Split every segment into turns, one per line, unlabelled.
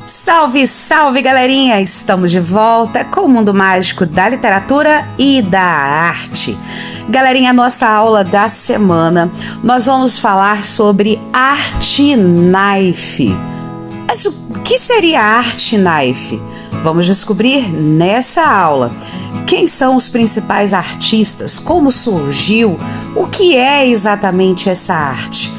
Salve, salve, galerinha! Estamos de volta com o mundo mágico da literatura e da arte. Galerinha, nossa aula da semana, nós vamos falar sobre Art Knife. Mas o que seria Art Knife? Vamos descobrir nessa aula. Quem são os principais artistas? Como surgiu? O que é exatamente essa arte?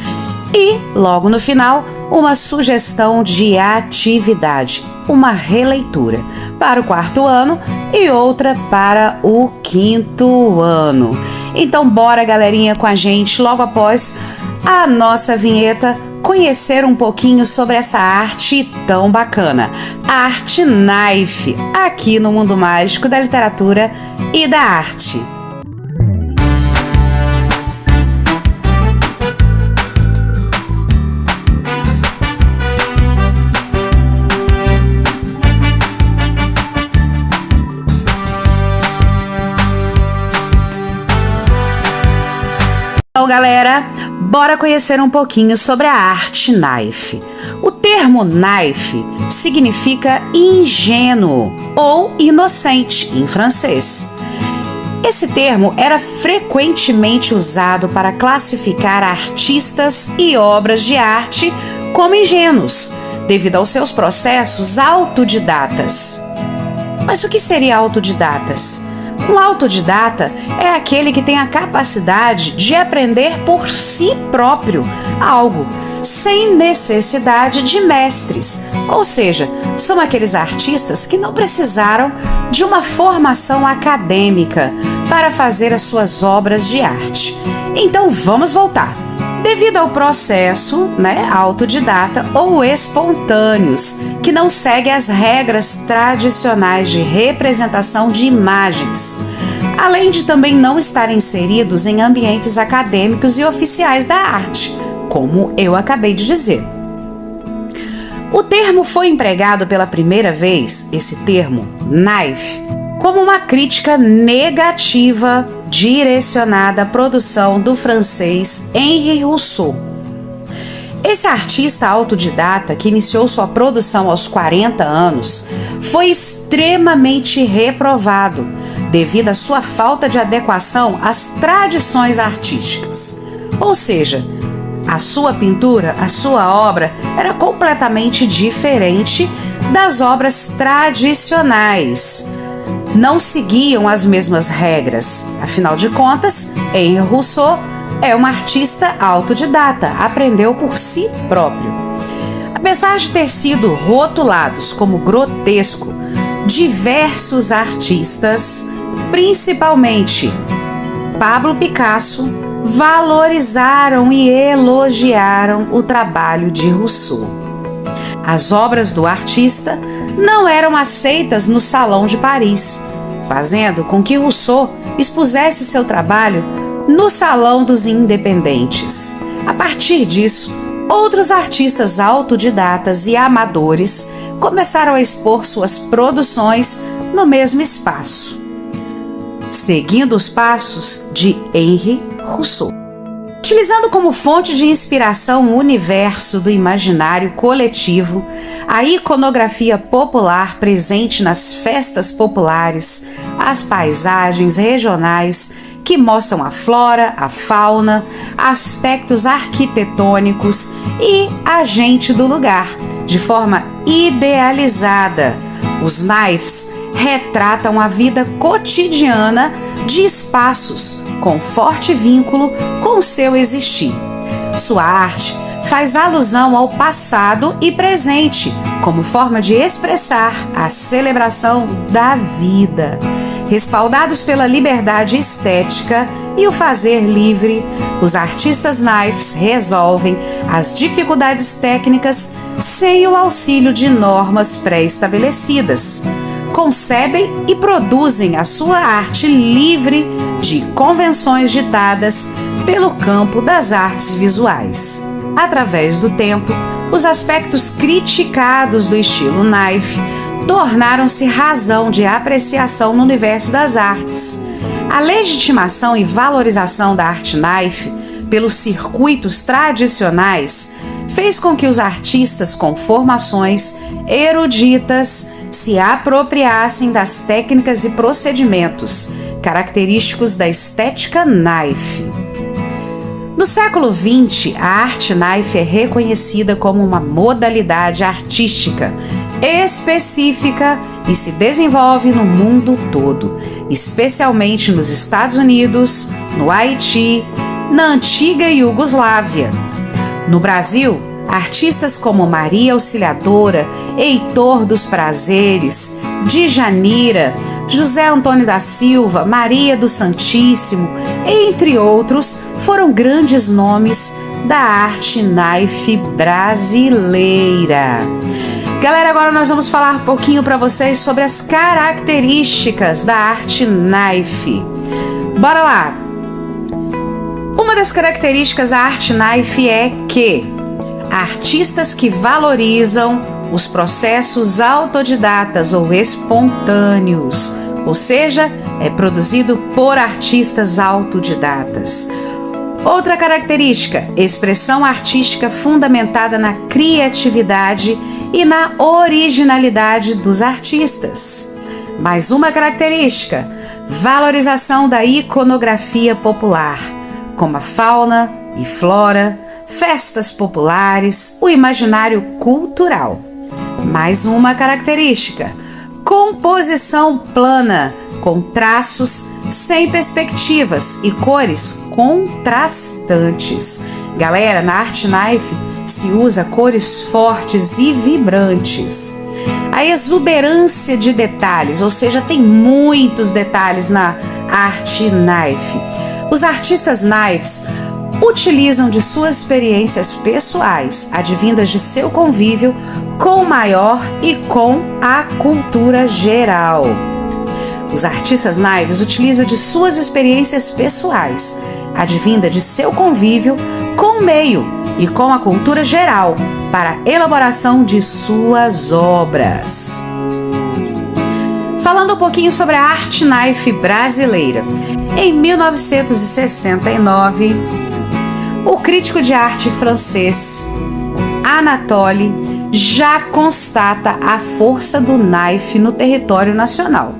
E, logo no final, uma sugestão de atividade, uma releitura para o 4º ano e outra para o 5º ano. Então, bora, galerinha, com a gente, logo após a nossa vinheta, conhecer um pouquinho sobre essa arte tão bacana, Art Knife, aqui no mundo mágico da literatura e da arte. Então, galera, bora conhecer um pouquinho sobre a Art Knife. O termo knife significa ingênuo ou inocente em francês. Esse termo era frequentemente usado para classificar artistas e obras de arte como ingênuos, devido aos seus processos autodidatas. Mas o que seria autodidatas? Um autodidata é aquele que tem a capacidade de aprender por si próprio algo, sem necessidade de mestres. Ou seja, são aqueles artistas que não precisaram de uma formação acadêmica para fazer as suas obras de arte. Então vamos voltar. Devido ao processo, autodidata ou espontâneos, que não segue as regras tradicionais de representação de imagens, além de também não estar inseridos em ambientes acadêmicos e oficiais da arte, como eu acabei de dizer. O termo foi empregado pela primeira vez, esse termo, knife, como uma crítica negativa direcionada à produção do francês Henri Rousseau. Esse artista autodidata, que iniciou sua produção aos 40 anos, foi extremamente reprovado devido à sua falta de adequação às tradições artísticas. Ou seja, a sua pintura, a sua obra era completamente diferente das obras tradicionais. Não seguiam as mesmas regras. Afinal de contas, Henri Rousseau é um artista autodidata, aprendeu por si próprio. Apesar de ter sido rotulados como grotesco, diversos artistas, principalmente Pablo Picasso, valorizaram e elogiaram o trabalho de Rousseau. As obras do artista não eram aceitas no Salão de Paris, fazendo com que Rousseau expusesse seu trabalho no Salão dos Independentes. A partir disso, outros artistas autodidatas e amadores começaram a expor suas produções no mesmo espaço, seguindo os passos de Henri Rousseau. Utilizando como fonte de inspiração o universo do imaginário coletivo, a iconografia popular presente nas festas populares, as paisagens regionais que mostram a flora, a fauna, aspectos arquitetônicos e a gente do lugar, de forma idealizada. Os knifes retratam a vida cotidiana de espaços com forte vínculo com o seu existir. Sua arte faz alusão ao passado e presente, como forma de expressar a celebração da vida. Respaldados pela liberdade estética e o fazer livre, os artistas knifes resolvem as dificuldades técnicas sem o auxílio de normas pré-estabelecidas. Concebem e produzem a sua arte livre de convenções ditadas pelo campo das artes visuais. Através do tempo, os aspectos criticados do estilo knife tornaram-se razão de apreciação no universo das artes. A legitimação e valorização da arte knife pelos circuitos tradicionais fez com que os artistas com formações eruditas se apropriassem das técnicas e procedimentos característicos da estética Knife. No século XX, a arte Knife é reconhecida como uma modalidade artística específica e se desenvolve no mundo todo, especialmente nos Estados Unidos, no Haiti, na antiga Iugoslávia. No Brasil, artistas como Maria Auxiliadora, Heitor dos Prazeres, Djanira, José Antônio da Silva, Maria do Santíssimo, entre outros, foram grandes nomes da arte Knife brasileira. Galera, agora nós vamos falar um pouquinho para vocês sobre as características da arte Knife. Bora lá! Uma das características da arte Knife é que artistas que valorizam os processos autodidatas ou espontâneos, ou seja, é produzido por artistas autodidatas. Outra característica, expressão artística fundamentada na criatividade e na originalidade dos artistas. Mais uma característica, valorização da iconografia popular, como a fauna e flora, festas populares, o imaginário cultural. Mais uma característica, composição plana, com traços sem perspectivas e cores contrastantes. Galera, na arte Knife se usa cores fortes e vibrantes. A exuberância de detalhes, ou seja, tem muitos detalhes na arte Knife. Os artistas Knives utilizam de suas experiências pessoais, advindas de seu convívio com o maior e com a cultura geral. Os artistas Knives utilizam de suas experiências pessoais, advinda de seu convívio com o meio e com a cultura geral, para a elaboração de suas obras. Falando um pouquinho sobre a arte Knife brasileira. Em 1969, o crítico de arte francês Anatole já constata a força do Knife no território nacional.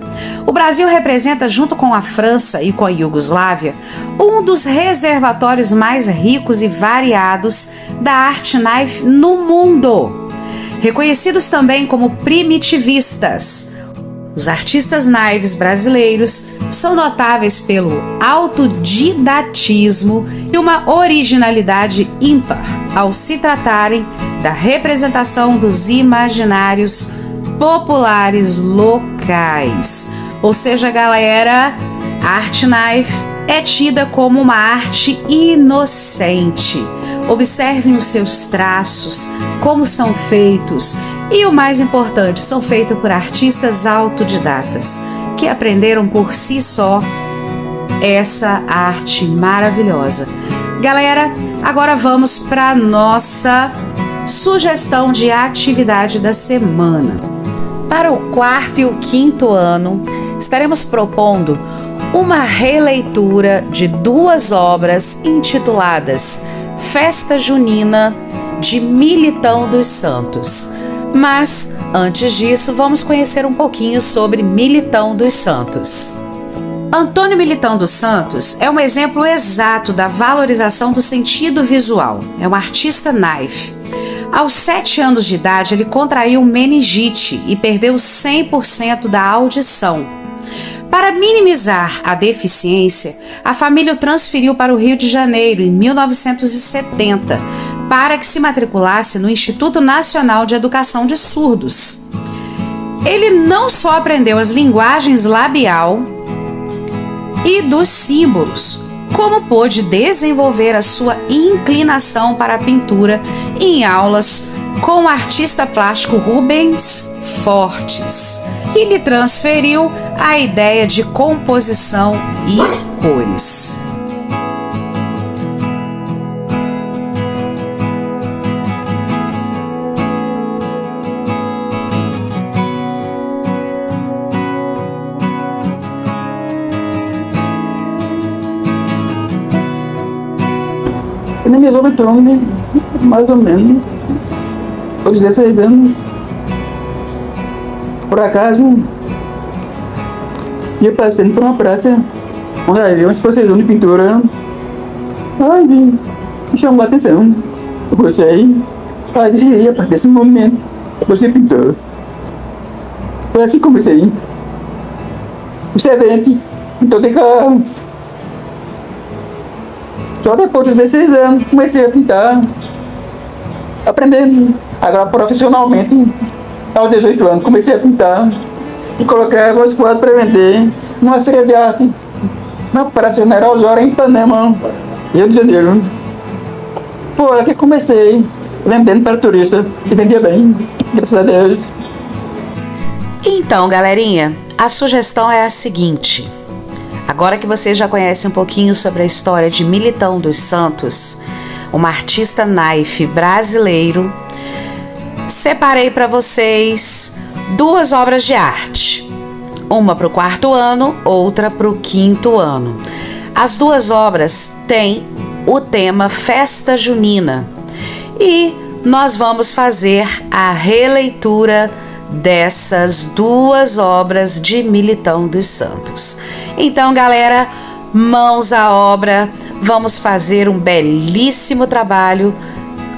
O Brasil representa, junto com a França e com a Iugoslávia, um dos reservatórios mais ricos e variados da arte Knife no mundo. Reconhecidos também como primitivistas, os artistas Knives brasileiros são notáveis pelo autodidatismo e uma originalidade ímpar ao se tratarem da representação dos imaginários populares locais. Ou seja, galera, a arte Knife é tida como uma arte inocente. Observem os seus traços, como são feitos e, o mais importante, são feitos por artistas autodidatas que aprenderam por si só essa arte maravilhosa. Galera, agora vamos para nossa sugestão de atividade da semana. Para o 4º e o 5º ano, estaremos propondo uma releitura de 2 obras intituladas Festa Junina, de Militão dos Santos. Mas, antes disso, vamos conhecer um pouquinho sobre Militão dos Santos. Antônio Militão dos Santos é um exemplo exato da valorização do sentido visual. É um artista Knife. Aos 7 anos de idade, ele contraiu meningite e perdeu 100% da audição. Para minimizar a deficiência, a família o transferiu para o Rio de Janeiro em 1970, para que se matriculasse no Instituto Nacional de Educação de Surdos. Ele não só aprendeu as linguagens labial e dos símbolos, como pôde desenvolver a sua inclinação para a pintura em aulas com o artista plástico Rubens Fortes, que lhe transferiu a ideia de composição e cores.
Ele me lembra mais ou menos, aos 16 anos. Por acaso, ia passando por uma praça onde havia uma exposição de pintura. Ai, me chamou a atenção. Eu gostei. Aí disse, a partir desse momento, você pintou. Foi assim que comecei. O servente, então tem carro. Só depois dos 16 anos comecei a pintar, aprendendo. Agora profissionalmente, aos 18 anos, comecei a pintar e colocar alguns quadros para vender numa feira de arte na Praça General Osório, em Ipanema, Rio de Janeiro. Foi que comecei vendendo para turista e vendia bem, graças a Deus.
Então, galerinha, a sugestão é a seguinte. Agora que vocês já conhecem um pouquinho sobre a história de Militão dos Santos, uma artista naif brasileiro, separei para vocês 2 obras de arte. Uma para o 4º ano, outra para o 5º ano. As 2 obras têm o tema Festa Junina e nós vamos fazer a releitura dessas 2 obras de Militão dos Santos. Então, galera, mãos à obra, vamos fazer um belíssimo trabalho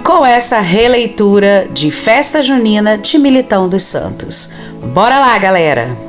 com essa releitura de Festa Junina de Militão dos Santos. Bora lá, galera!